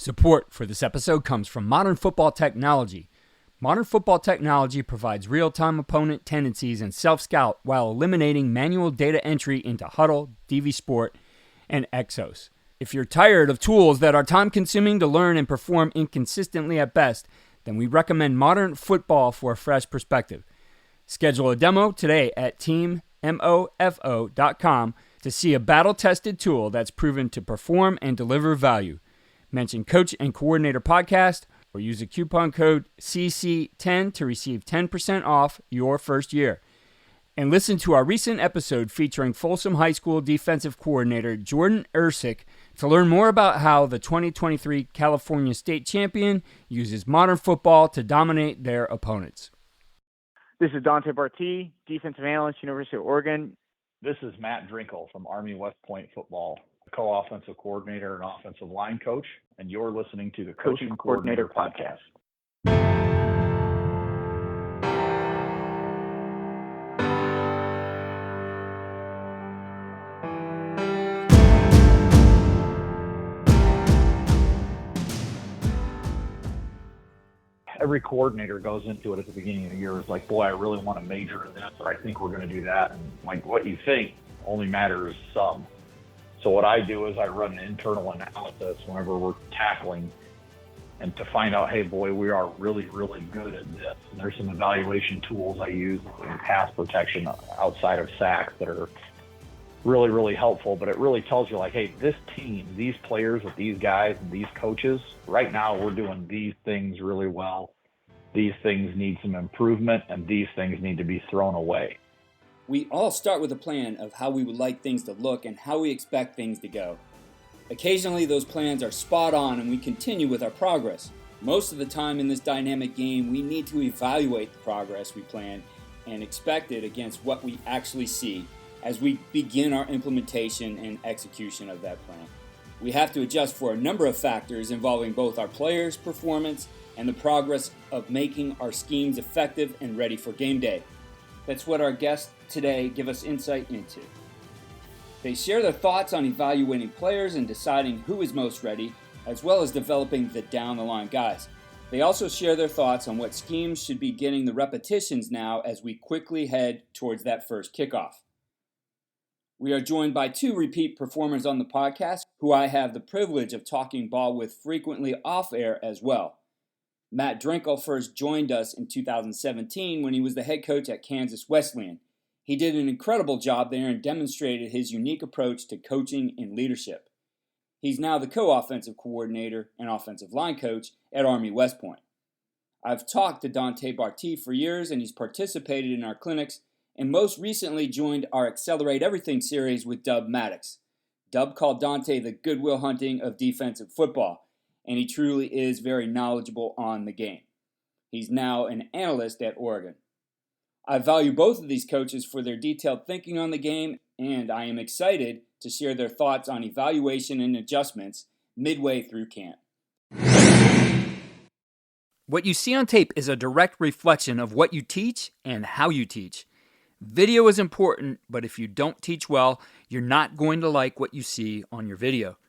Support for this episode comes from Modern Football Technology. Modern Football Technology provides real-time opponent tendencies and self-scout while eliminating manual data entry into Huddle, DV Sport, and Exos. If you're tired of tools that are time-consuming to learn and perform inconsistently at best, then we recommend Modern Football for a fresh perspective. Schedule a demo today at teammofo.com to see a battle-tested tool that's proven to perform and deliver value. Mention Coach and Coordinator Podcast or use the coupon code CC10 to receive 10% off your first year. And listen to our recent episode featuring Folsom High School defensive coordinator Jordan Ersick to learn more about how the 2023 California State Champion uses modern football to dominate their opponents. This is Dante Bartee, defensive analyst, University of Oregon. This is Matt Drinkall from Army West Point Football, co-offensive coordinator and offensive line coach, and you're listening to the Coach and Coordinator Podcast. Every coordinator goes into it at the beginning of the year is like, boy, I really want to major in this, or I think we're going to do that. And like, what you think only matters some. So what I do is I run an internal analysis whenever we're tackling and to find out, hey, boy, we are really, really good at this. And there's some evaluation tools I use in pass protection outside of sacks that are really, really helpful. But it really tells you, like, hey, this team, these players with these guys and these coaches, right now we're doing these things really well. These things need some improvement, and these things need to be thrown away. We all start with a plan of how we would like things to look and how we expect things to go. Occasionally those plans are spot on and we continue with our progress. Most of the time in this dynamic game, we need to evaluate the progress we plan and expect it against what we actually see as we begin our implementation and execution of that plan. We have to adjust for a number of factors involving both our players' performance and the progress of making our schemes effective and ready for game day. That's what our guests today give us insight into. They share their thoughts on evaluating players and deciding who is most ready, as well as developing the down-the-line guys. They also share their thoughts on what schemes should be getting the repetitions now as we quickly head towards that first kickoff. We are joined by two repeat performers on the podcast who I have the privilege of talking ball with frequently off-air as well. Matt Drinkall first joined us in 2017 when he was the head coach at Kansas Wesleyan. He did an incredible job there and demonstrated his unique approach to coaching and leadership. He's now the co-offensive coordinator and offensive line coach at Army West Point. I've talked to Dante Bartee for years, and he's participated in our clinics and most recently joined our Accelerate Everything series with Dub Maddox. Dub called Dante the Goodwill Hunting of defensive football, and he truly is very knowledgeable on the game. He's now an analyst at Oregon. I value both of these coaches for their detailed thinking on the game, and I am excited to share their thoughts on evaluation and adjustments midway through camp. What you see on tape is a direct reflection of what you teach and how you teach. Video is important, but if you don't teach well, you're not going to like what you see on your video.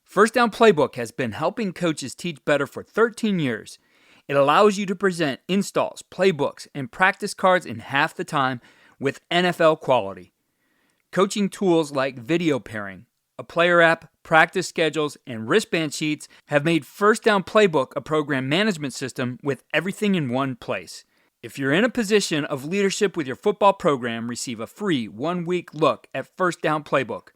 First Down Playbook has been helping coaches teach better for 13 years. It allows you to present installs, playbooks, and practice cards in half the time with NFL quality. Coaching tools like video pairing, a player app, practice schedules, and wristband sheets have made First Down Playbook a program management system with everything in one place. If you're in a position of leadership with your football program, receive a free 1-week look at First Down Playbook.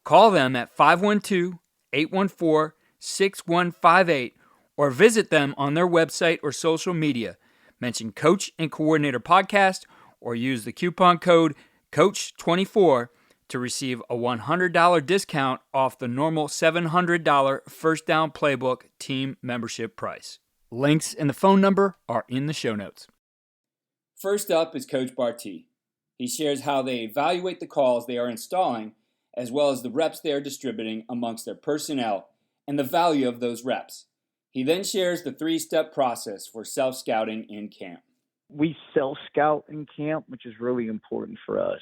Call them at 512-814-6158 or visit them on their website or social media. Mention Coach and Coordinator Podcast or use the coupon code COACH24 to receive a $100 discount off the normal $700 First Down Playbook team membership price. Links and the phone number are in the show notes. First up is Coach Bartee. He shares how they evaluate the calls they are installing as well as the reps they are distributing amongst their personnel and the value of those reps. He then shares the 3-step process for self-scouting in camp. We self-scout in camp, which is really important for us.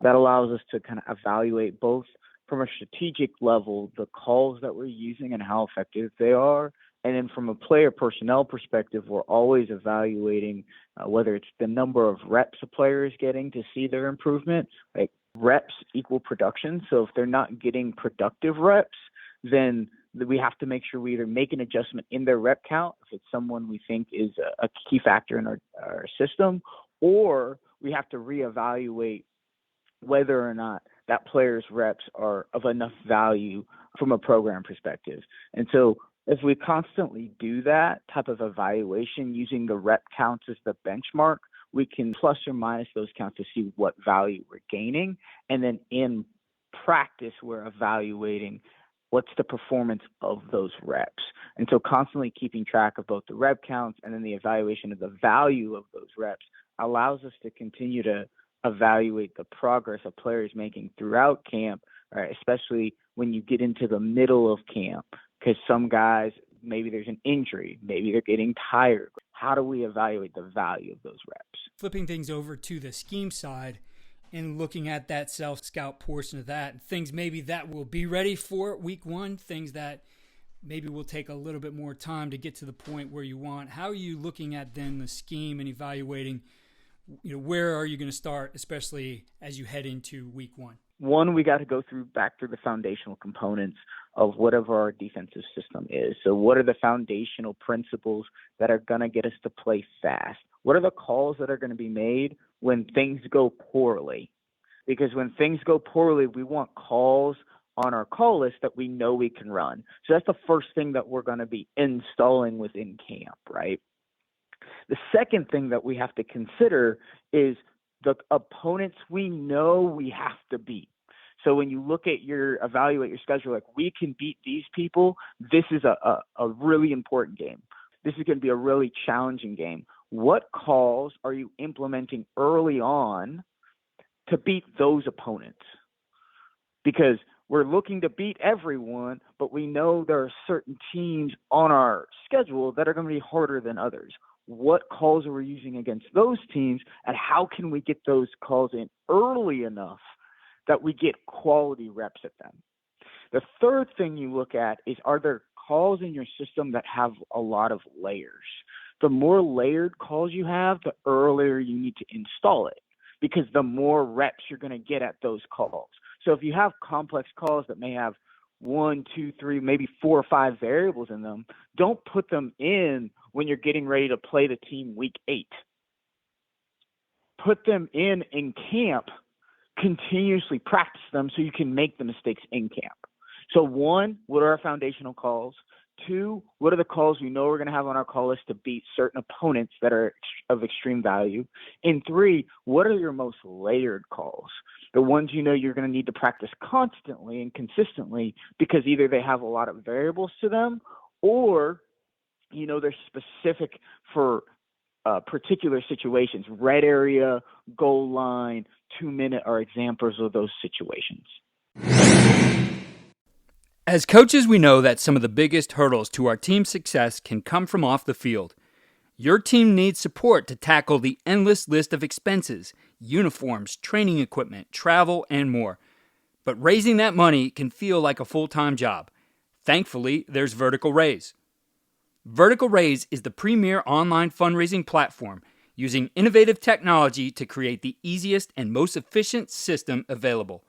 That allows us to kind of evaluate both from a strategic level, the calls that we're using and how effective they are. And then from a player personnel perspective, we're always evaluating whether it's the number of reps a player is getting to see their improvement. Like reps equal production. So if they're not getting productive reps, then we have to make sure we either make an adjustment in their rep count if it's someone we think is a key factor in our system, or we have to reevaluate whether or not that player's reps are of enough value from a program perspective. And so if we constantly do that type of evaluation using the rep counts as the benchmark, we can plus or minus those counts to see what value we're gaining. And then in practice, we're evaluating what's the performance of those reps. And so constantly keeping track of both the rep counts and then the evaluation of the value of those reps allows us to continue to evaluate the progress a player is making throughout camp, right? Especially when you get into the middle of camp, because some guys, maybe there's an injury, maybe they're getting tired. How do we evaluate the value of those reps? Flipping things over to the scheme side and looking at that self-scout portion of that, things maybe that will be ready for week one, things that maybe will take a little bit more time to get to the point where you want. How are you looking at then the scheme and evaluating, where are you going to start, especially as you head into week one? One, we got to go back through the foundational components of whatever our defensive system is. So what are the foundational principles that are going to get us to play fast? What are the calls that are going to be made when things go poorly? Because when things go poorly, we want calls on our call list that we know we can run. So that's the first thing that we're going to be installing within camp, right? The second thing that we have to consider is the opponents we know we have to beat. So when you look at evaluate your schedule, like we can beat these people, this is a really important game. This is going to be a really challenging game. What calls are you implementing early on to beat those opponents? Because we're looking to beat everyone, but we know there are certain teams on our schedule that are going to be harder than others. What calls are we using against those teams, and how can we get those calls in early enough that we get quality reps at them? The third thing you look at is, are there calls in your system that have a lot of layers? The more layered calls you have, the earlier you need to install it, because the more reps you're going to get at those calls. So if you have complex calls that may have 1, 2, 3, maybe 4 or 5 variables in them, don't put them in when you're getting ready to play the team week 8. Put them in camp, continuously practice them so you can make the mistakes in camp. So 1, what are our foundational calls? 2, what are the calls we know we're going to have on our call list to beat certain opponents that are of extreme value? And 3, what are your most layered calls? The ones you know you're going to need to practice constantly and consistently because either they have a lot of variables to them, or they're specific for particular situations. Red area, goal line, 2-minute are examples of those situations. As coaches, we know that some of the biggest hurdles to our team's success can come from off the field. Your team needs support to tackle the endless list of expenses, uniforms, training equipment, travel, and more. But raising that money can feel like a full-time job. Thankfully, there's Vertical Raise. Vertical Raise is the premier online fundraising platform using innovative technology to create the easiest and most efficient system available.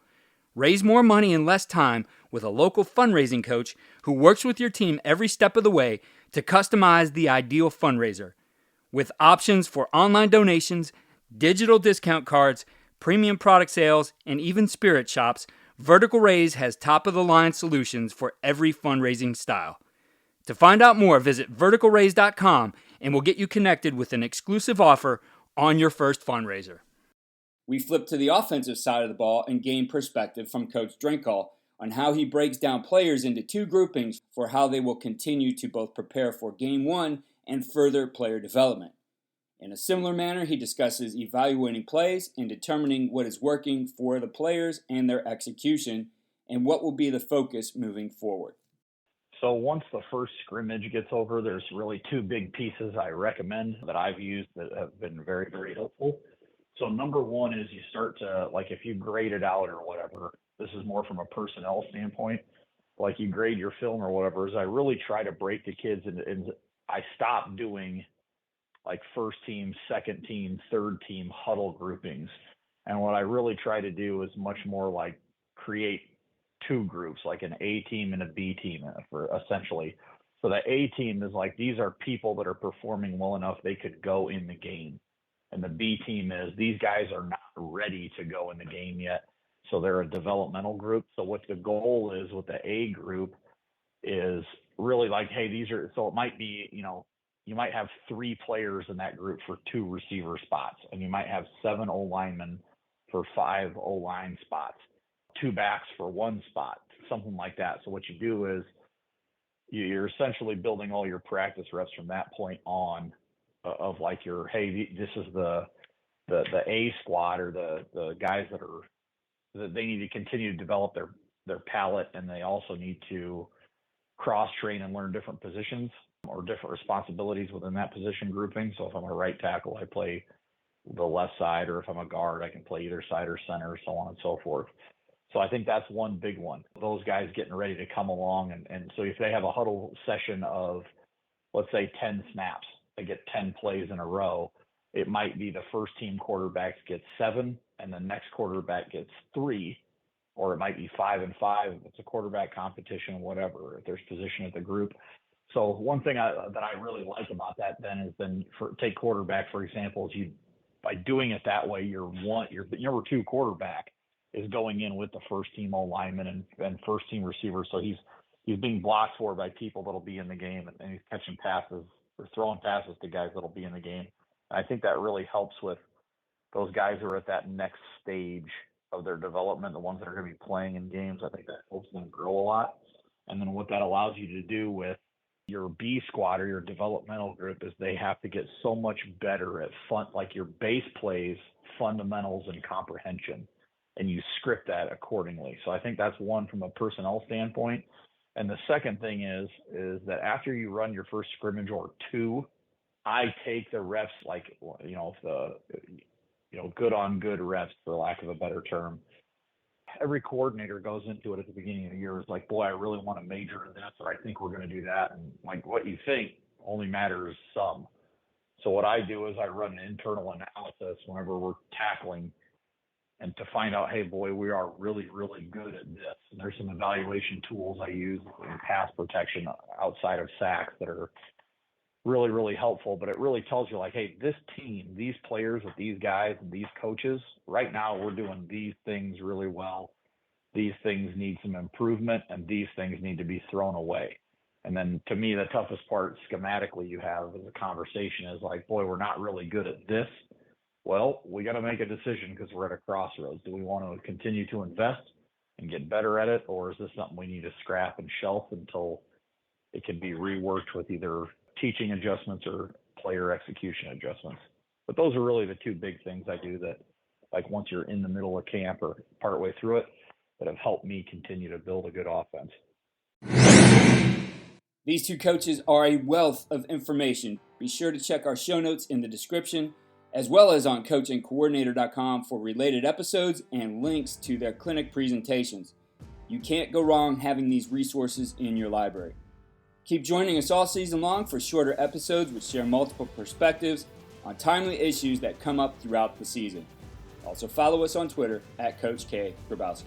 Raise more money in less time with a local fundraising coach who works with your team every step of the way to customize the ideal fundraiser. With options for online donations, digital discount cards, premium product sales, and even spirit shops, Vertical Raise has top-of-the-line solutions for every fundraising style. To find out more, visit verticalraise.com and we'll get you connected with an exclusive offer on your first fundraiser. We flip to the offensive side of the ball and gain perspective from Coach Drinkall on how he breaks down players into 2 groupings for how they will continue to both prepare for Game 1 and further player development. In a similar manner, he discusses evaluating plays and determining what is working for the players and their execution, and what will be the focus moving forward. So once the first scrimmage gets over, there's really 2 big pieces I recommend that I've used that have been very, very helpful. So number 1 is you start to, like if you grade it out or whatever, this is more from a personnel standpoint, like you grade your film or whatever, is I really try to break the kids and I stop doing like first team, second team, third team huddle groupings. And what I really try to do is much more like create two groups, like an A team and a B team for essentially. So the A team is like, these are people that are performing well enough they could go in the game. And the B team is, these guys are not ready to go in the game yet. So they're a developmental group. So what the goal is with the A group is really like, hey, so it might be, you might have 3 players in that group for 2 receiver spots, and you might have 7 O-linemen for 5 O-line spots, 2 backs for 1 spot, something like that. So what you do is you're essentially building all your practice reps from that point on of like hey, this is the A squad, or the guys that they need to continue to develop their palate, and they also need to cross train and learn different positions or different responsibilities within that position grouping. So if I'm a right tackle, I play the left side, or if I'm a guard, I can play either side or center, so on and so forth. So I think that's one big one. Those guys getting ready to come along. And so if they have a huddle session of, let's say, 10 snaps, they get 10 plays in a row, it might be the first team quarterback gets 7 and the next quarterback gets 3, or it might be 5 and 5 if it's a quarterback competition, whatever, if there's position at the group. So one thing that I really like about that then take quarterback, for example, is by doing it that way, your number 2 quarterback is going in with the first team O-lineman and first team receiver. So he's being blocked for by people that'll be in the game, and he's catching passes or throwing passes to guys that'll be in the game. And I think that really helps with those guys who are at that next stage of their development, the ones that are going to be playing in games. I think that helps them grow a lot. And then what that allows you to do with your B squad or your developmental group is they have to get so much better at like your base plays, fundamentals, and comprehension, and you script that accordingly. So I think that's one from a personnel standpoint. And the second thing is that after you run your first scrimmage or 2, I take the reps, like, good on good reps, for lack of a better term. Every coordinator goes into it at the beginning of the year is like, boy, I really want to major in this, or I think we're going to do that. And like, what you think only matters some. So what I do is I run an internal analysis whenever we're tackling, and to find out, hey, boy, we are really, really good at this. And there's some evaluation tools I use in pass protection outside of sacks that are really, really helpful. But it really tells you, like, hey, this team, these players with these guys and these coaches, right now we're doing these things really well. These things need some improvement, and these things need to be thrown away. And then to me, the toughest part schematically you have as a conversation is like, boy, we're not really good at this. Well, we got to make a decision because we're at a crossroads. Do we want to continue to invest and get better at it, or is this something we need to scrap and shelf until it can be reworked with either teaching adjustments or player execution adjustments? But those are really the 2 big things I do that, like, once you're in the middle of camp or partway through it, that have helped me continue to build a good offense. These 2 coaches are a wealth of information. Be sure to check our show notes in the description, as well as on coachandcoordinator.com for related episodes and links to their clinic presentations. You can't go wrong having these resources in your library. Keep joining us all season long for shorter episodes which share multiple perspectives on timely issues that come up throughout the season. Also follow us on Twitter at Coach K. Grabowski.